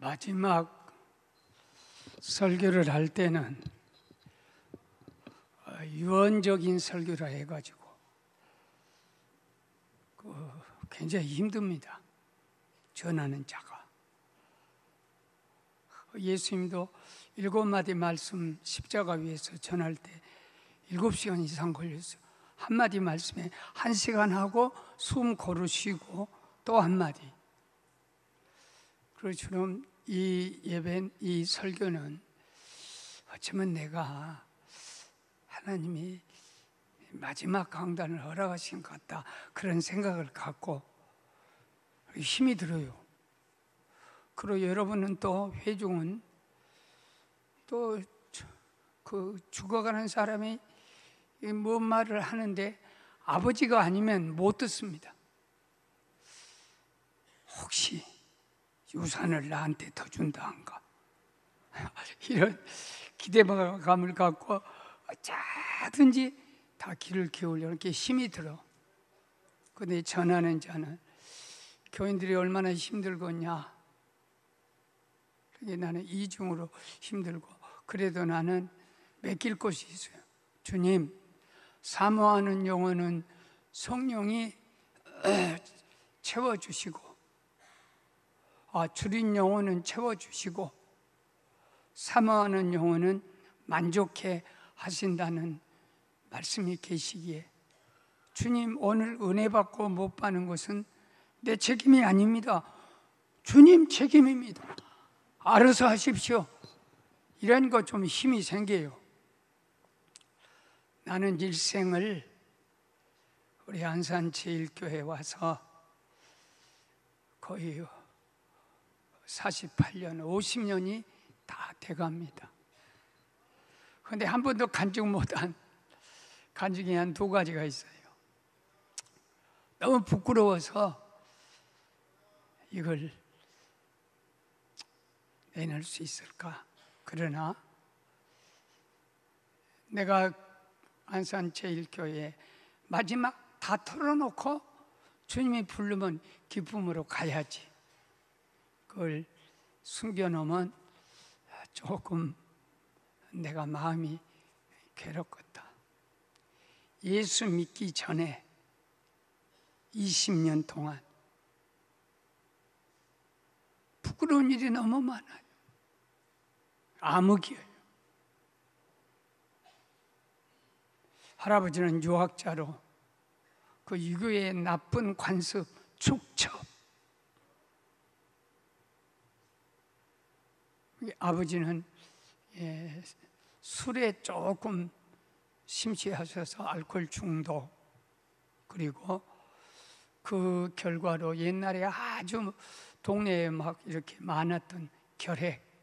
마지막 설교를 할 때는 유언적인 설교라 해가지고 굉장히 힘듭니다. 전하는 자가. 예수님도 7마디 말씀 십자가 위에서 전할 때 7시간 이상 걸렸어요. 한마디 말씀에 1시간 하고 숨 고르 쉬고 또 한마디. 그처럼 이 예배, 이 설교는 어쩌면 내가 하나님이 마지막 강단을 허락하신 것 같다, 그런 생각을 갖고 힘이 들어요. 그리고 여러분은 또 회중은 또 그 죽어가는 사람이 뭔 말을 하는데 아버지가 아니면 못 듣습니다. 혹시 유산을 나한테 더 준다 한가? 이런 기대감을 갖고 어쩌든지 다 귀를 기울여 이렇게 힘이 들어. 그런데 전하는 자는 교인들이 얼마나 힘들겠냐. 그게 나는 이중으로 힘들고, 그래도 나는 맡길 곳이 있어요. 주님, 사모하는 영혼은 성령이 채워주시고, 줄인 영혼은 채워주시고, 사모하는 영혼은 만족해 하신다는 말씀이 계시기에, 주님, 오늘 은혜 받고 못 받는 것은 내 책임이 아닙니다. 주님 책임입니다. 알아서 하십시오. 이런 거 좀 힘이 생겨요. 나는 일생을 우리 안산제일교회 와서 거의 48년, 50년이 다 돼갑니다. 그런데 한 번도 간증 못한 간증이 한 2가지가 있어요. 너무 부끄러워서 이걸 내놓을 수 있을까? 그러나 내가 안산제일교회 마지막 다 털어놓고 주님이 부르면 기쁨으로 가야지. 그걸 숨겨놓으면 조금 내가 마음이 괴롭겠다. 예수 믿기 전에 20년 동안 부끄러운 일이 너무 많아요. 암흑이에요. 할아버지는 유학자로 그 유교의 나쁜 관습, 축첩. 아버지는 술에 조금 심취하셔서 알코올 중독, 그리고 그 결과로 옛날에 아주 동네에 막 이렇게 많았던 결핵.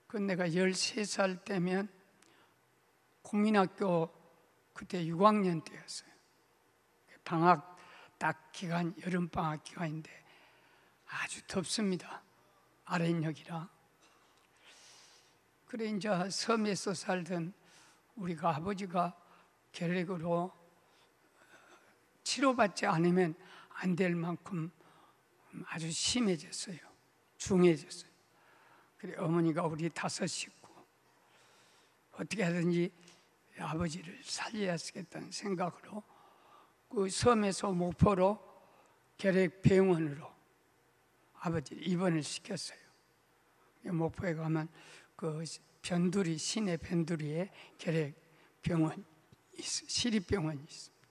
그 내가 13살 때면 국민학교 그때 6학년 때였어요. 방학 딱 기간, 여름방학 기간인데 아주 덥습니다. 아랫역이라. 그래 이제 섬에서 살던 우리가 아버지가 결핵으로 치료받지 않으면 안 될 만큼 아주 심해졌어요. 중해졌어요. 그래 어머니가 우리 5 식구 어떻게 하든지 아버지를 살려야겠다는 생각으로 그 섬에서 목포로 결핵병원으로 아버지를 입원을 시켰어요. 목포에 가면 그 변두리, 시내 변두리에 결핵병원, 시립병원이 있습니다.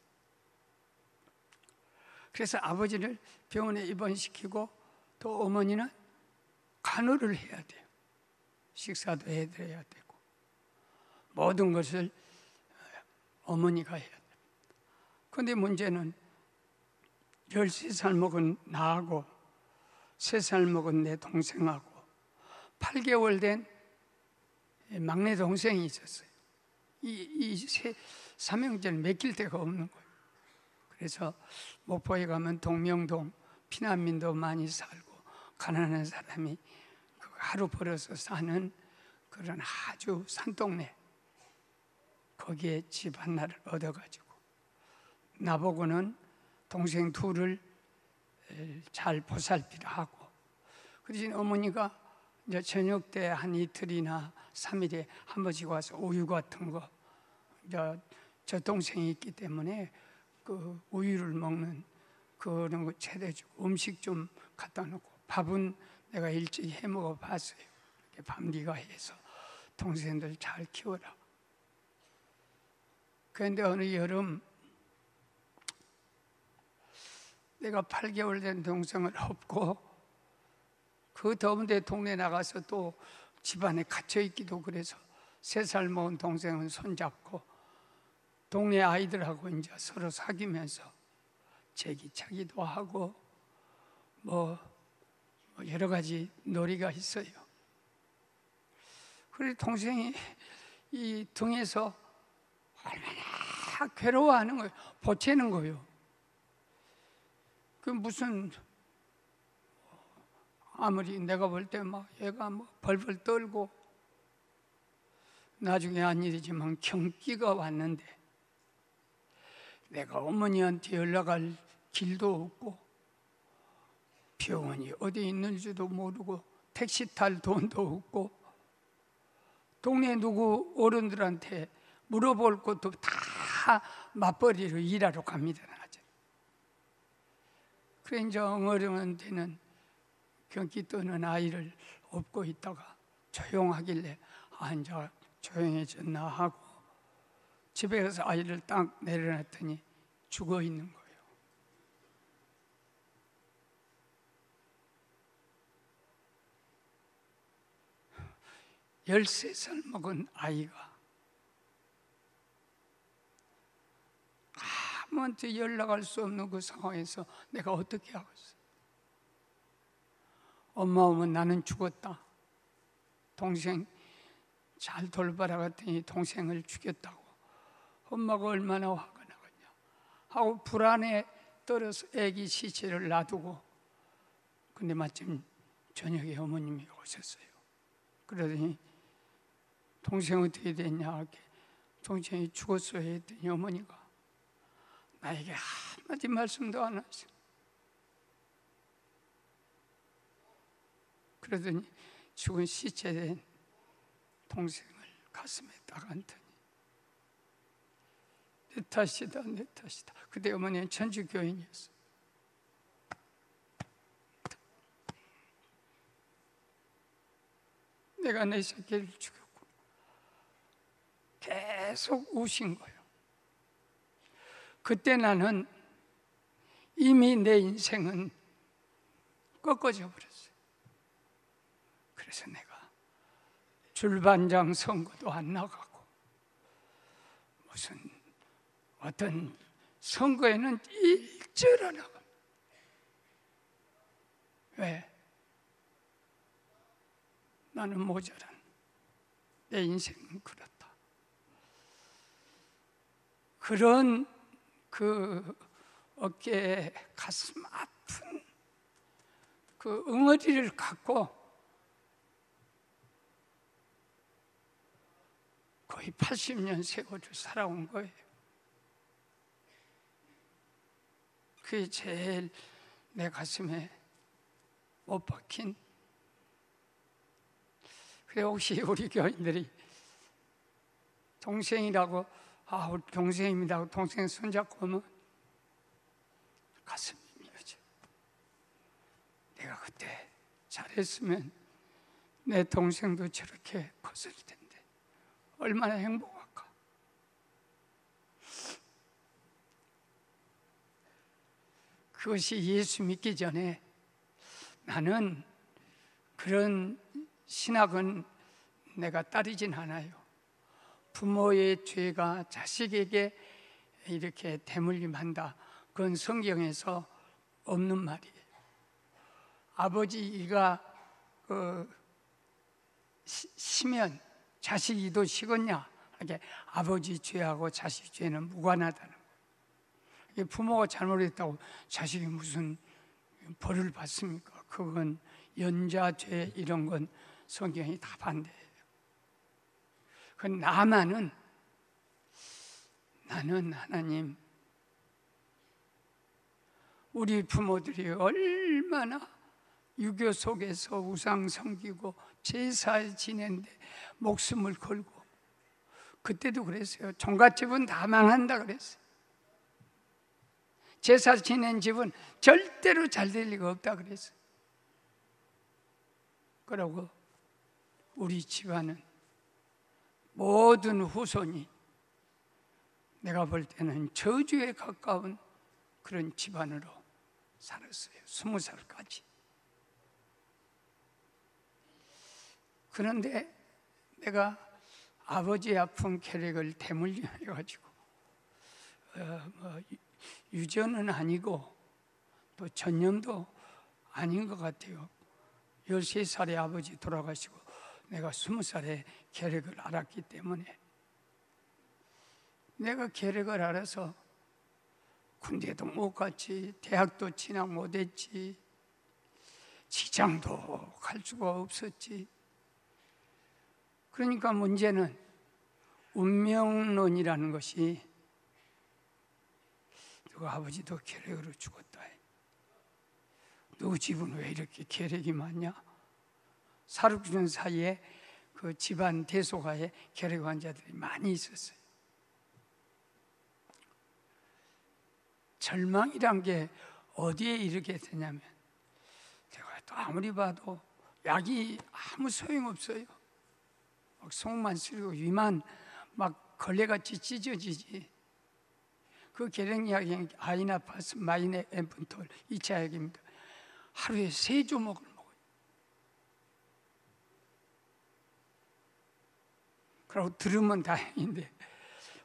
그래서 아버지를 병원에 입원시키고 또 어머니는 간호를 해야 돼요. 식사도 해드려야 되고 모든 것을 어머니가 해야 돼요. 그런데 문제는 13살 먹은 나하고 3살 먹은 내 동생하고 8개월 된 막내 동생이 있었어요. 이 3형제를 맡길 데가 없는 거예요. 그래서 목포에 가면 동명동 피난민도 많이 살고 가난한 사람이 하루 벌어서 사는 그런 아주 산동네, 거기에 집 하나를 얻어가지고 나보고는 동생 2을 잘 보살피라 하고, 그 대신 어머니가 이제 저녁 때 한 이틀이나 3일에 한 번씩 와서 우유 같은 거, 이제 저 동생이 있기 때문에 그 우유를 먹는 그런 거 채려주고 음식 좀 갖다 놓고, 밥은 내가 일찍 해 먹어 봤어요. 밥 네가 해서 동생들 잘 키워라. 그런데 어느 여름 내가 8개월 된 동생을 업고 그 더운데 동네 나가서 또 집안에 갇혀 있기도 그래서 3살 먹은 동생은 손잡고 동네 아이들하고 이제 서로 사귀면서 제기차기도 하고 뭐 여러 가지 놀이가 있어요. 그래서 동생이 이 등에서 얼마나 괴로워하는 거예요. 보채는 거예요. 그 무슨 아무리 내가 볼 때 막 얘가 뭐 벌벌 떨고, 나중에 한 일이지만 경기가 왔는데 내가 어머니한테 연락할 길도 없고 병원이 어디 있는지도 모르고 택시 탈 돈도 없고 동네 누구 어른들한테 물어볼 것도 다 맞벌이로 일하러 갑니다. 그래 이제 어려운 데는 경기 떠는 아이를 업고 있다가 조용하길래 이제 조용해졌나 하고 집에 가서 아이를 딱 내려놨더니 죽어 있는 거예요. 열세 살 먹은 아이가 아무한테 연락할 수 없는 그 상황에서 내가 어떻게 하겠어? 엄마 오면 나는 죽었다. 동생 잘 돌봐라 갔더니 동생을 죽였다고. 엄마가 얼마나 화가 나겠냐 하고 불안에 떨어서 애기 시체를 놔두고, 근데 마침 저녁에 어머님이 오셨어요. 그러더니 동생 어떻게 됐냐 하게 동생이 죽었어요 했더니 어머니가 나에게 한마디 말씀도 안 하시고, 그러더니 죽은 시체된 동생을 가슴에 딱 안더니 내 탓이다 내 탓이다. 그때 어머니는 천주교인이었어요. 내가 내 새끼를 죽였고 계속 우신 거예요. 그때 나는 이미 내 인생은 꺾어져 버렸어요. 그래서 내가 줄반장 선거도 안 나가고 무슨 어떤 선거에는 일절 안 나가. 왜? 나는 모자란, 내 인생은 그렇다. 그런 그 어깨에 가슴 아픈 그 응어리를 갖고 거의 80년 세월을 살아온 거예요. 그게 제일 내 가슴에 못 박힌. 그래 혹시 우리 교인들이 동생이라고 우리 동생입니다 하고 동생 손잡고 오면 가슴이 미어져. 내가 그때 잘했으면 내 동생도 저렇게 컸을 텐데 얼마나 행복할까. 그것이 예수 믿기 전에 나는 그런 신학은 내가 따르진 않아요. 부모의 죄가 자식에게 이렇게 대물림한다, 그건 성경에서 없는 말이에요. 아버지가 시면 자식이도 식었냐? 이게 아버지 죄하고 자식 죄는 무관하다는 거예요. 부모가 잘못했다고 자식이 무슨 벌을 받습니까? 그건 연자죄 이런 건 성경이 다 반대해요. 그 나는 하나님 우리 부모들이 얼마나 유교 속에서 우상 섬기고 제사 지낸데 목숨을 걸고, 그때도 그랬어요. 종갓집은 다 망한다 그랬어요. 제사 지낸 집은 절대로 잘 될 리가 없다 그랬어요. 그러고 우리 집안은 모든 후손이 내가 볼 때는 저주에 가까운 그런 집안으로 살았어요. 20살까지. 그런데 내가 아버지 아픈 쾌락을 대물림해가지고 유전은 아니고 또 전염도 아닌 것 같아요. 13살에 아버지 돌아가시고 내가 20살에 쾌락을 알았기 때문에, 내가 쾌락을 알아서 군대도 못 갔지, 대학도 진학 못했지, 직장도 갈 수가 없었지. 그러니까 문제는 운명론이라는 것이, 누가 아버지도 쾌락으로 죽었다, 너 집은 왜 이렇게 쾌락이 많냐? 사륙주는 사이에 그 집안 대소가에 쾌락 환자들이 많이 있었어요. 절망이란 게 어디에 이르게 되냐면, 제가 또 아무리 봐도 약이 아무 소용없어요. 막 속만 쓰리고 위만 막 걸레같이 찢어지지. 그 계량약이 아이나파스, 마이네엠프톨 2차 약입니다. 하루에 3조목을 먹어요. 그리고 들으면 다행인데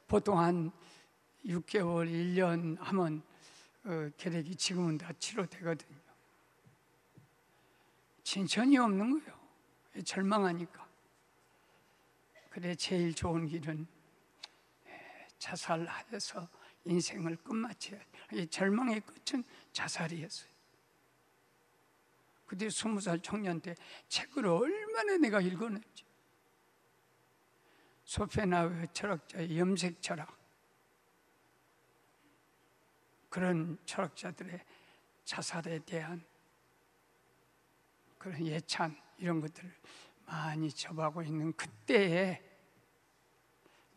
보통 한 6개월, 1년 하면 계획이 지금은 다 치료되거든요. 진전이 없는 거예요. 절망하니까. 그래, 제일 좋은 길은 자살하여서 인생을 끝마쳐야 돼. 절망의 끝은 자살이었어요. 그때 20살 청년 때 책을 얼마나 내가 읽었는지. 소페나우의 철학자의 염색 철학, 그런 철학자들의 자살에 대한 그런 예찬, 이런 것들을 많이 접하고 있는 그때에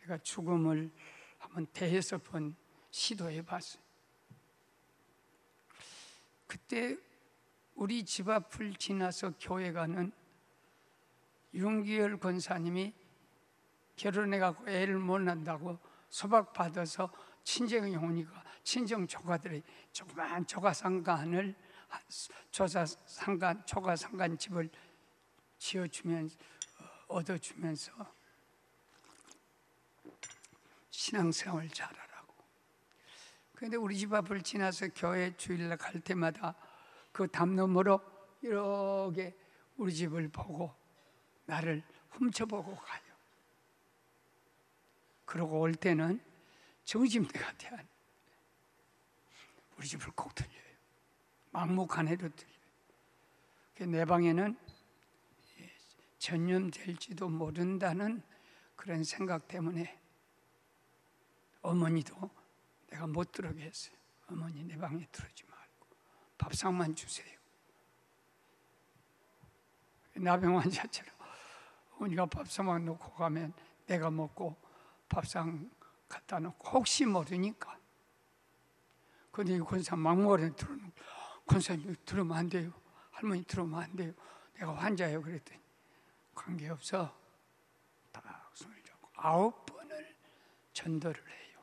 내가 죽음을 한번 대해서 시도해 봤어요. 그때 우리 집 앞을 지나서 교회 가는 윤기열 권사님이 결혼해갖고 애를 못 낳는다고 소박받아서 친정에 오니까 친정 조카들이 조그만 조가상간 집을 지어주면서, 얻어주면서 신앙생활 잘하라고. 그런데 우리 집 앞을 지나서 교회 주일날 갈 때마다 그 담 너머로 이렇게 우리 집을 보고 나를 훔쳐보고 가요. 그러고 올 때는 점심때가 돼야 우리 집을 꼭 들려요. 막무가내로 들려요. 내 방에는 전염될지도 모른다는 그런 생각 때문에 어머니도 내가 못 들어오게 했어요. 어머니, 내 방에 들어오지 말고 밥상만 주세요. 나병 환자처럼 어머니가 밥상만 놓고 가면 내가 먹고 밥상 갖다 놓고, 혹시 모르니까. 근데 이 권사 막무가내로 들어오는, 권사님 들으면 안 돼요, 할머니 들으면 안 돼요, 내가 환자예요. 그랬더니 관계없어, 딱 손을 잡고 9번을 전도를 해요.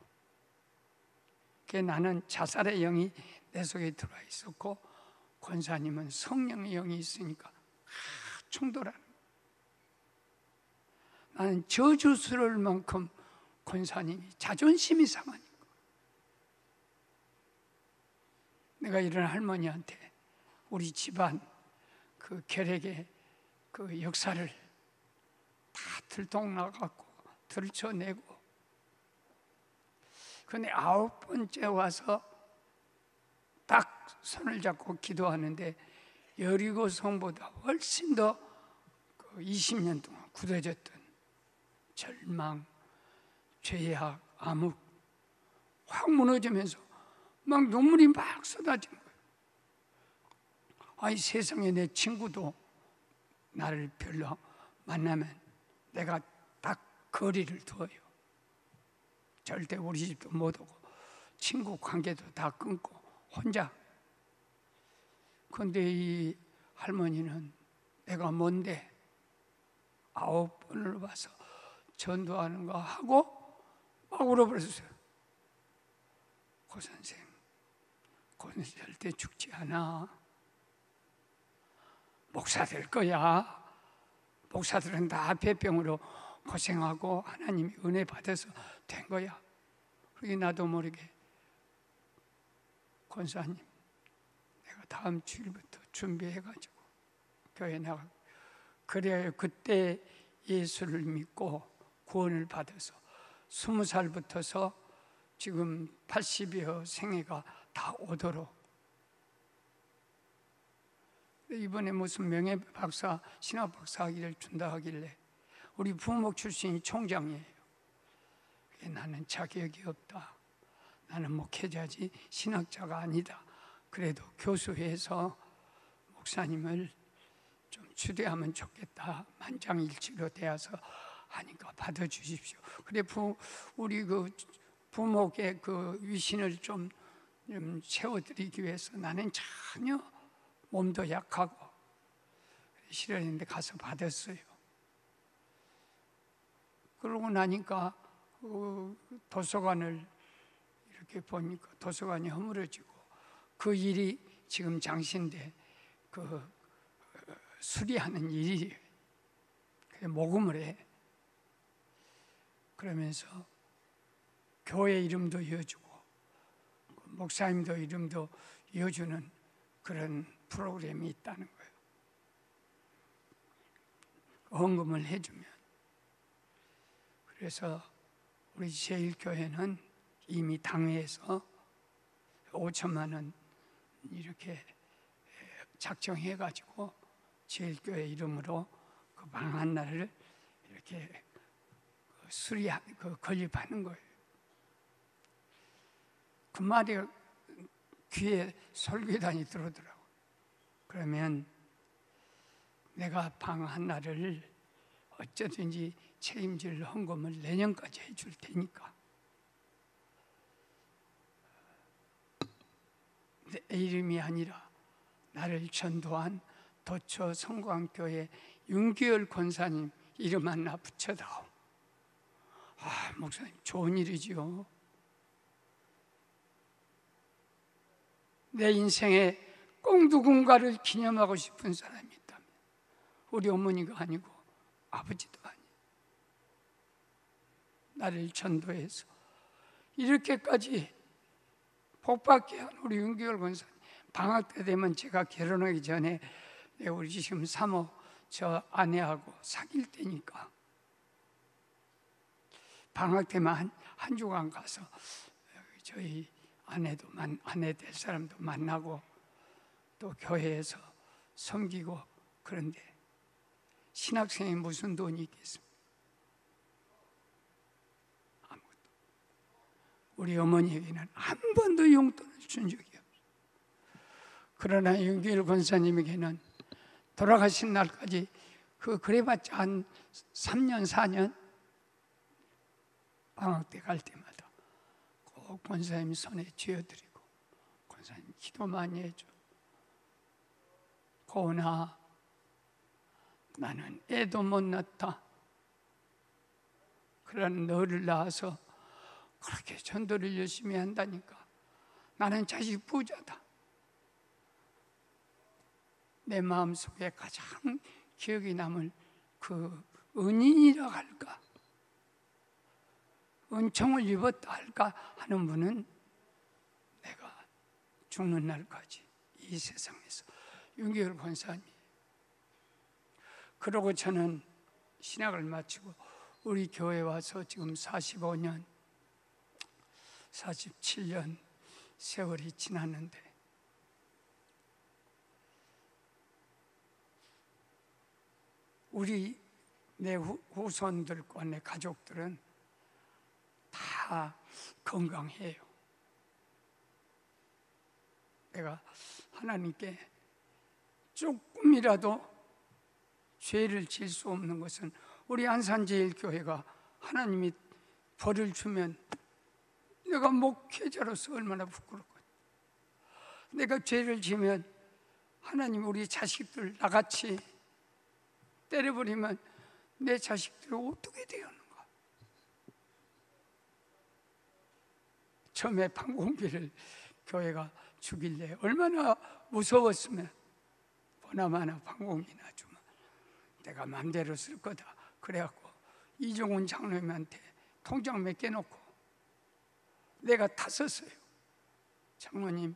그게 나는 자살의 영이 내 속에 들어와 있었고, 권사님은 성령의 영이 있으니까 충돌하는 거예요. 나는 저주스러울 만큼 권사님이 자존심이 상하니까. 내가 이런 할머니한테 우리 집안 그 결핵의 그 역사를 다 들통나갖고 들춰내고, 근데 9번째 와서 딱 손을 잡고 기도하는데 여리고 성보다 훨씬 더 20년 동안 굳어졌던 절망, 죄악, 암흑 확 무너지면서 막 눈물이 막 쏟아진 거예요. 아이 세상에 내 친구도 나를 별로 만나면 내가 딱 거리를 둬요. 절대 우리 집도 못 오고 친구 관계도 다 끊고 혼자. 그런데 이 할머니는 내가 뭔데 9번을 봐서 전도하는 거 하고 막 울어버렸어요. 고 선생, 고는 절대 죽지 않아. 목사 될 거야. 목사들은 다 폐병으로 고생하고 하나님이 은혜 받아서 된 거야. 그러게 나도 모르게 권사님, 내가 다음 주일부터 준비해가지고 교회 나가. 그래야 그때 예수를 믿고 구원을 받아서 20살부터서 지금 80여 생애가 다 오도록. 이번에 무슨 명예 박사, 신학 박사 학위를 준다 하길래 우리 부목 출신이 총장이에요. 나는 자격이 없다. 나는 목회자지 신학자가 아니다. 그래도 교수회에서 목사님을 좀 추대하면 좋겠다. 만장일치로 되어서 하니까 받아주십시오. 그래 우리 그 부목의 그 위신을 좀 채워드리기 위해서 나는 전혀 몸도 약하고 싫어했는데 가서 받았어요. 그러고 나니까 도서관을 이렇게 보니까 도서관이 허물어지고 그 일이 지금 장신대 그 수리하는 일이에요. 모금을 해. 그러면서 교회 이름도 이어주고 목사님도 이름도 이어주는 그런 프로그램이 있다는 거예요. 헌금을 해주면. 그래서 우리 제일교회는 이미 당회에서 5천만 원 이렇게 작정해가지고 제일교회 이름으로 그 방 하나를 이렇게 건립하는 거예요. 그 말이 귀에 설교단이 들어오더라고요. 그러면 내가 방 하나를 어쩌든지 책임질 헌금을 내년까지 해줄 테니까. 내 이름이 아니라 나를 전도한 도처 성광교회 윤기열 권사님 이름 하나 붙여다오. 아, 목사님 좋은 일이지요. 내 인생에 꼭 누군가를 기념하고 싶은 사람이 있다면 우리 어머니가 아니고 아버지도 아니고 나를 전도해서 이렇게까지 복받게 한 우리 윤기열 권사님. 방학 때 되면 제가 결혼하기 전에 우리 지금 사모 저 아내하고 사귈 때니까 방학 때만 한 주간 가서 저희 아내 될 사람도 만나고 또 교회에서 섬기고. 그런데 신학생이 무슨 돈이 있겠습니까? 아무것도. 우리 어머니에게는 한 번도 용돈을 준 적이 없어요. 그러나 윤기일 권사님에게는 돌아가신 날까지 그래봤자 한 3년 4년 방학 때 갈 때마다 꼭 권사님 손에 쥐어드리고 권사님 기도 많이 해줘. 고은아, 나는 애도 못 낳았다. 그런 너를 낳아서 그렇게 전도를 열심히 한다니까. 나는 자식 부자다. 내 마음속에 가장 기억이 남을 그 은인이라 할까, 은총을 입었다 할까 하는 분은 내가 죽는 날까지 이 세상에서 윤기열 권사님. 그러고 저는 신학을 마치고 우리 교회 와서 지금 45년, 47년 세월이 지났는데 우리 내 후손들과 내 가족들은 다 건강해요. 내가 하나님께 조금이라도 죄를 질 수 없는 것은 우리 안산제일교회가 하나님이 벌을 주면 내가 목회자로서 얼마나 부끄럽거든요. 내가 죄를 지면 하나님 우리 자식들 나같이 때려버리면 내 자식들이 어떻게 되었는가. 처음에 방공비를 교회가 주길래 얼마나 무서웠으면 보나마나 방공비나 주면 내가 마음대로 쓸 거다. 그래갖고 이종훈 장로님한테 통장 몇 개 놓고 내가 다 썼어요. 장로님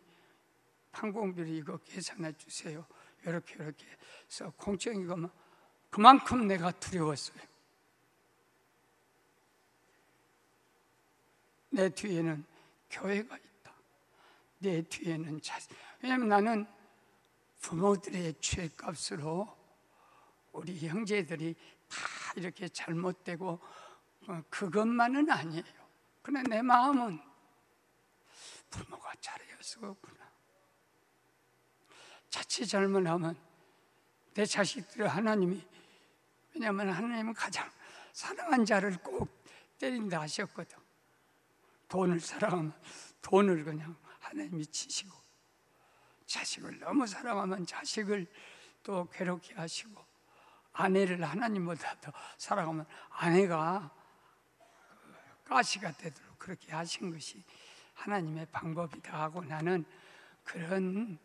방공비를 이거 계산해 주세요. 이렇게 해서 공적이고 그만큼 내가 두려웠어요. 내 뒤에는 교회가 있다. 내 뒤에는 왜냐하면 나는 부모들의 죄값으로 우리 형제들이 다 이렇게 잘못되고 그것만은 아니에요. 그러나 내 마음은 부모가 잘해서 그렇구나. 자칫 잘못하면 내 자식들을 하나님이, 왜냐하면 하나님은 가장 사랑한 자를 꼭 때린다 하셨거든. 돈을 사랑하면 돈을 그냥 하나님이 치시고, 자식을 너무 사랑하면 자식을 또 괴롭게 하시고, 아내를 하나님보다 더 사랑하면 아내가 가시가 되도록 그렇게 하신 것이 하나님의 방법이다 하고 나는 그런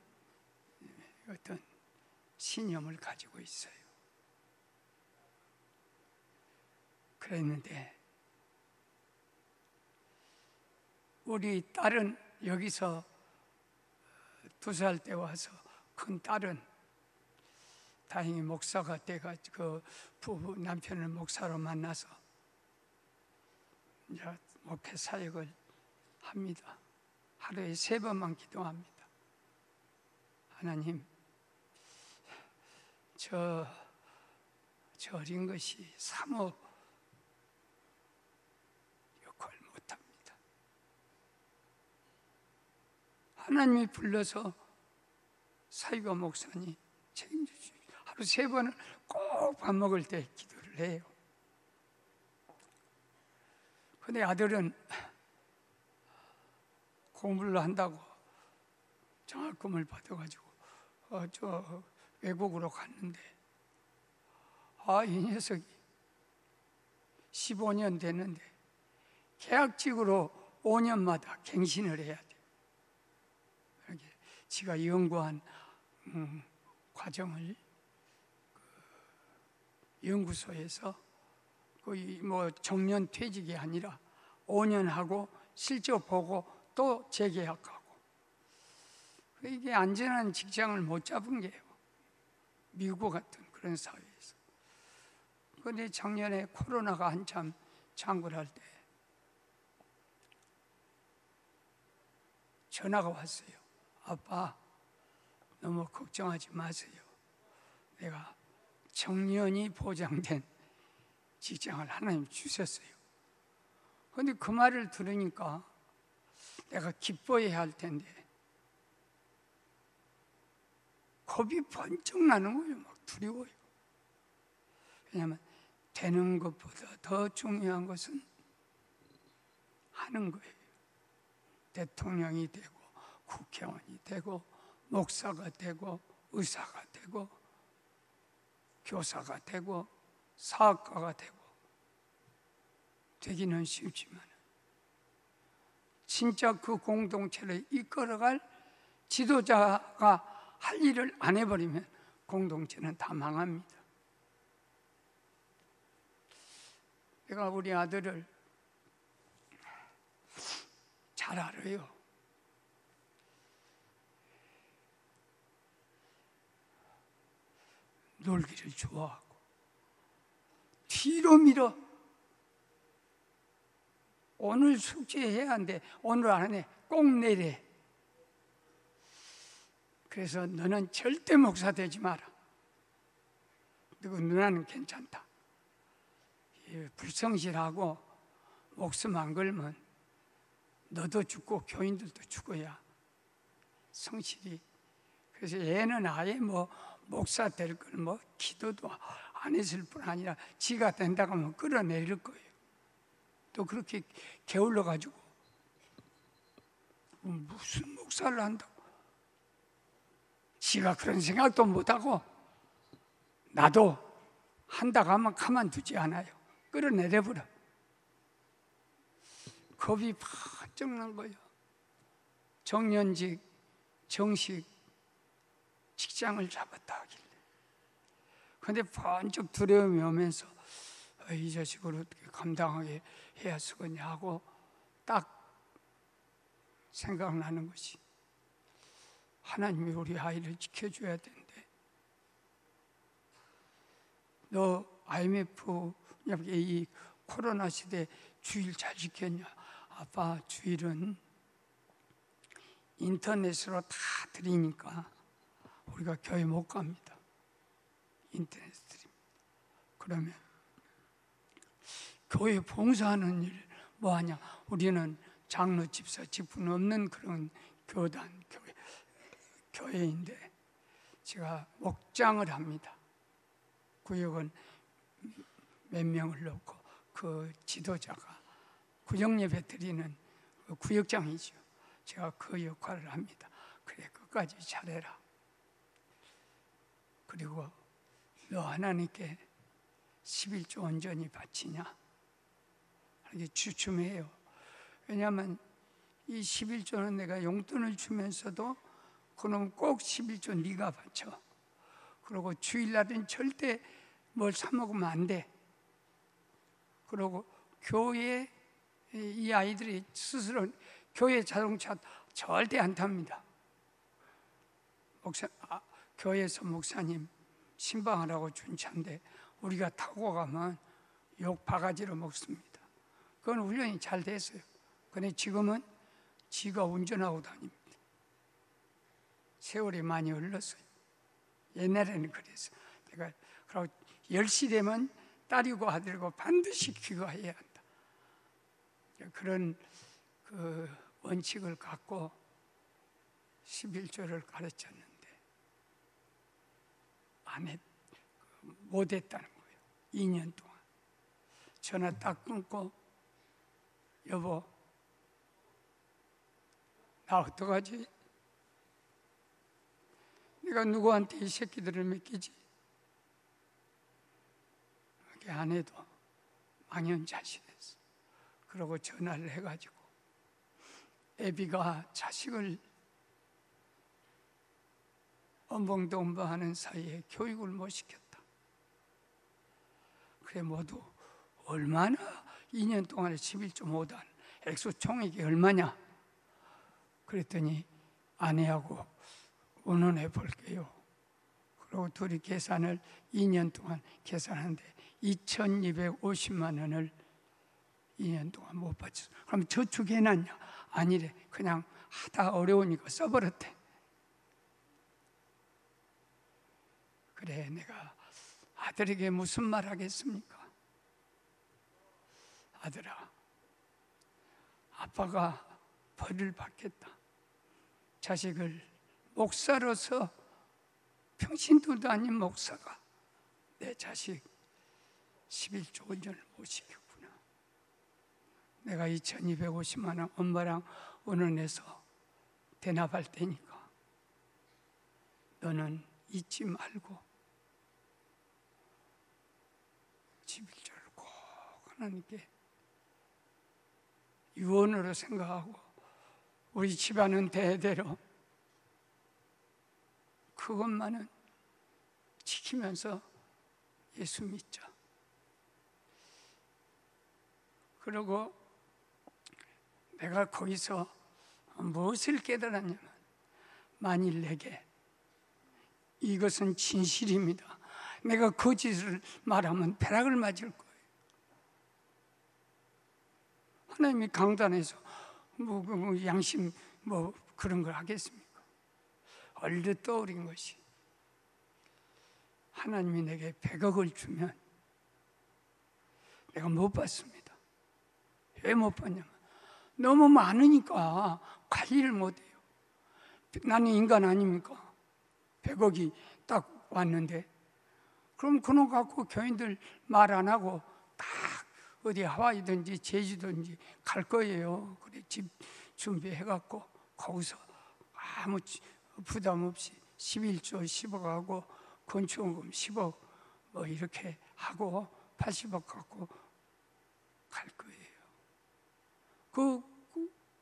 어떤 신념을 가지고 있어요. 그랬는데 우리 딸은 여기서 2살 때 와서, 큰 딸은 다행히 목사가 돼가지고 그 부부 남편을 목사로 만나서 이제 목회 사역을 합니다. 하루에 3번만 기도합니다. 하나님, 저 어린 것이 사모 역할 못합니다. 하나님이 불러서 사유가 목사님 책임져 주십시오. 하루 3번을 꼭 밥 먹을 때 기도를 해요. 근데 아들은 공부를 한다고 장학금을 받아가지고 저 외국으로 갔는데, 이 녀석이 15년 됐는데 계약직으로 5년마다 갱신을 해야 돼. 이렇게 지가 연구한 과정을 연구소에서 거의 뭐 정년 퇴직이 아니라 5년 하고 실적 보고 또 재계약하고, 이게 안전한 직장을 못 잡은 게요. 미국 같은 그런 사회에서. 그런데 작년에 코로나가 한참 창궐할 때 전화가 왔어요. 아빠, 너무 걱정하지 마세요. 내가 정년이 보장된 직장을 하나님 주셨어요. 그런데 그 말을 들으니까 내가 기뻐해야 할 텐데 겁이 번쩍 나는 거예요. 막 두려워요. 왜냐하면 되는 것보다 더 중요한 것은 하는 거예요. 대통령이 되고 국회의원이 되고 목사가 되고 의사가 되고 교사가 되고 사학가가 되고 되기는 쉽지만 진짜 그 공동체를 이끌어갈 지도자가 할 일을 안 해버리면 공동체는 다 망합니다. 내가 우리 아들을 잘 알아요. 놀기를 좋아하고 뒤로 밀어. 오늘 숙제해야 하는데 오늘 안 해. 꼭 내래. 그래서 너는 절대 목사 되지 마라. 그리고 누나는 괜찮다. 불성실하고 목숨 안 걸면 너도 죽고 교인들도 죽어야 성실히. 그래서 얘는 아예 뭐 목사 될 걸 뭐 기도도 안 했을 뿐 아니라 지가 된다고 하면 끌어내릴 거예요. 또 그렇게 게을러 가지고 무슨 목사를 한다고, 지가 그런 생각도 못하고 나도 한다고 하면 가만두지 않아요. 끌어내려버려. 겁이 바짝 난 거예요. 정년직, 정식 직장을 잡았다 하길래. 그런데 번쩍 두려움이 오면서 이 자식을 어떻게 감당하게 해야 쓰겠냐 하고 딱 생각나는 것이, 하나님이 우리 아이를 지켜줘야 되는데, 너 IMF 이 코로나 시대 주일 잘 지켰냐? 아빠, 주일은 인터넷으로 다 드리니까 우리가 교회 못 갑니다. 인터넷 드립니다. 그러면 교회 봉사하는 일 뭐하냐? 우리는 장로, 집사, 직분 없는 그런 교단, 교회인데 제가 목장을 합니다. 구역은 몇 명을 넣고 그 지도자가 구역예배 드리는 그 구역장이죠. 제가 그 역할을 합니다. 그래, 끝까지 잘해라. 그리고 너 하나님께 11조 온전히 바치냐? 이렇게 주춤해요. 왜냐하면 이 11조는 내가 용돈을 주면서도 그놈 꼭 11조 네가 바쳐. 그리고 주일날은 절대 뭘 사 먹으면 안 돼. 그리고 교회, 이 아이들이 스스로 교회 자동차 절대 안 탑니다. 교회에서 목사님 신방하라고 준 차인데 우리가 타고 가면 욕 바가지로 먹습니다. 그건 훈련이 잘 됐어요. 근데 지금은 지가 운전하고 다닙니다. 세월이 많이 흘렀어요. 옛날에는 그랬어요. 내가 그러고 10시 되면 딸이고 아들이고 반드시 귀가해야 한다. 그런 그 원칙을 갖고 11조를 가르쳤는데 못했다는 거예요. 2년 동안 전화 딱 끊고, 여보 나 어떡하지? 내가 누구한테 이 새끼들을 맡기지? 그렇게 안 해도 망연자실했어. 그러고 전화를 해가지고 애비가 자식을 엄봉동봉하는 사이에 교육을 못 시켰다. 그래, 모두 얼마나 2년 동안에 11.5단 액수 총액이 얼마냐? 그랬더니 아내하고 의논해 볼게요. 그리고 둘이 계산을 2년 동안 계산하는데 2,250만 원을 2년 동안 못 받쳤어. 그럼 저축해놨냐? 아니래. 그냥 하다 어려우니까 써버렸대. 그래, 내가 아들에게 무슨 말 하겠습니까? 아들아, 아빠가 벌을 받겠다. 자식을 목사로서 평신도도 아닌 목사가 내 자식 11조 온전을 못 시켰구나. 내가 2,250만 원 엄마랑 의논해서 대납할 테니까 너는 잊지 말고 11조를 꼭 하나님께 유언으로 생각하고 우리 집안은 대대로 그것만은 지키면서 예수 믿자. 그리고 내가 거기서 무엇을 깨달았냐면, 만일 내게 이것은 진실입니다. 내가 거짓을 말하면 벼락을 맞을 거예요. 하나님이 강단에서 뭐 양심 뭐 그런 걸 하겠습니까? 얼핏 떠오른 것이, 하나님이 내게 100억을 주면 내가 못 받습니다. 왜 못 받냐면 너무 많으니까 관리를 못 해요. 나는 인간 아닙니까? 100억이 딱 왔는데, 그럼 그놈 갖고 교인들 말 안 하고 딱 어디 하와이든지 제주든지 갈 거예요. 그래 집 준비해갖고 거기서 아무 부담 없이 11조 10억 하고 건축원금 10억 뭐 이렇게 하고 80억 갖고 갈 거예요.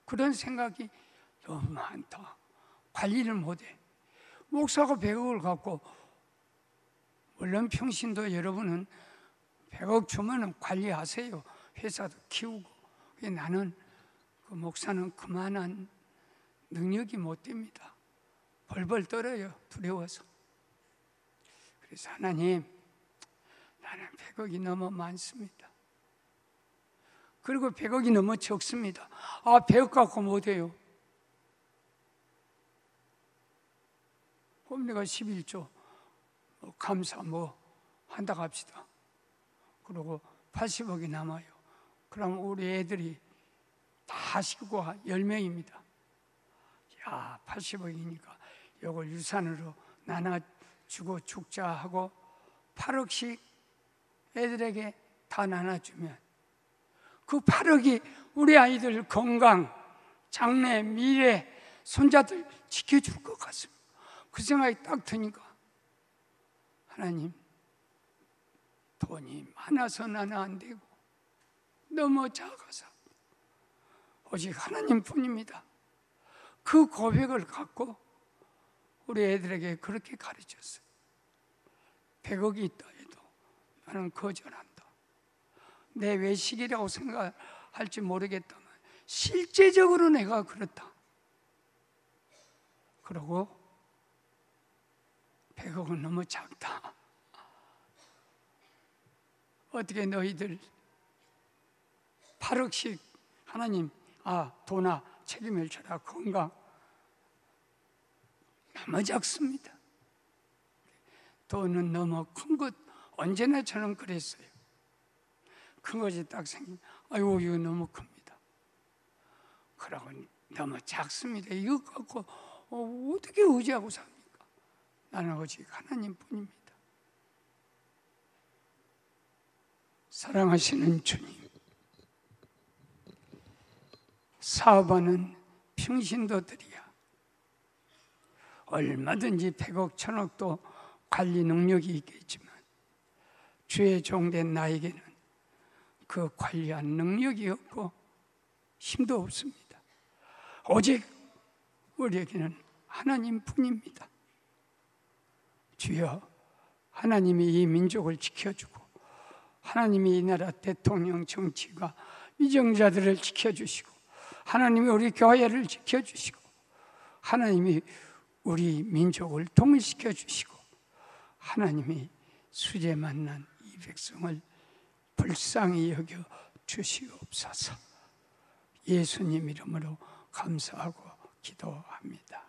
그런 생각이 너무 많다. 관리를 못해. 목사가 100억을 갖고, 물론 평신도 여러분은 100억 주면은 관리하세요. 회사도 키우고. 나는 그 목사는 그만한 능력이 못 됩니다. 벌벌 떨어요. 두려워서. 그래서 하나님, 나는 100억이 너무 많습니다. 그리고 100억이 너무 적습니다. 100억 갖고 못해요. 그럼 내가 11조 감사 한다고 합시다. 그리고 80억이 남아요. 그럼 우리 애들이 다 식구가 10명입니다. 야, 80억이니까 이걸 유산으로 나눠주고 죽자 하고 8억씩 애들에게 다 나눠주면 그 8억이 우리 아이들 건강, 장래, 미래, 손자들 지켜줄 것 같습니다. 그 생각이 딱 드니까 하나님, 돈이 많아서 나는 안 되고 너무 작아서 오직 하나님뿐입니다. 그 고백을 갖고 우리 애들에게 그렇게 가르쳤어요. 100억이 있다 해도 나는 거절한다. 내 외식이라고 생각할지 모르겠다만 실제적으로 내가 그렇다. 그러고 100억은 너무 작다. 어떻게 너희들 8억씩 하나님, 돈아 책임을 져라. 건강 너무 작습니다. 돈은 너무 큰 것, 언제나 저는 그랬어요. 큰 것이 딱 생기면 아이고 이거 너무 큽니다. 그러고 너무 작습니다. 이거 갖고 어떻게 의지하고 삽니까? 나는 오직 하나님뿐입니다. 사랑하시는 주님, 사업하는 평신도들이야 얼마든지 100억, 1000억도 관리 능력이 있겠지만 주의 종된 나에게는 그 관리한 능력이 없고 힘도 없습니다. 오직 우리에게는 하나님뿐입니다. 주여, 하나님이 이 민족을 지켜주고 하나님이 이 나라 대통령, 정치가 위정자들을 지켜주시고 하나님이 우리 교회를 지켜주시고 하나님이 우리 민족을 통일시켜 주시고 하나님이 수제 만난 이 백성을 불쌍히 여겨 주시옵소서. 예수님 이름으로 감사하고 기도합니다.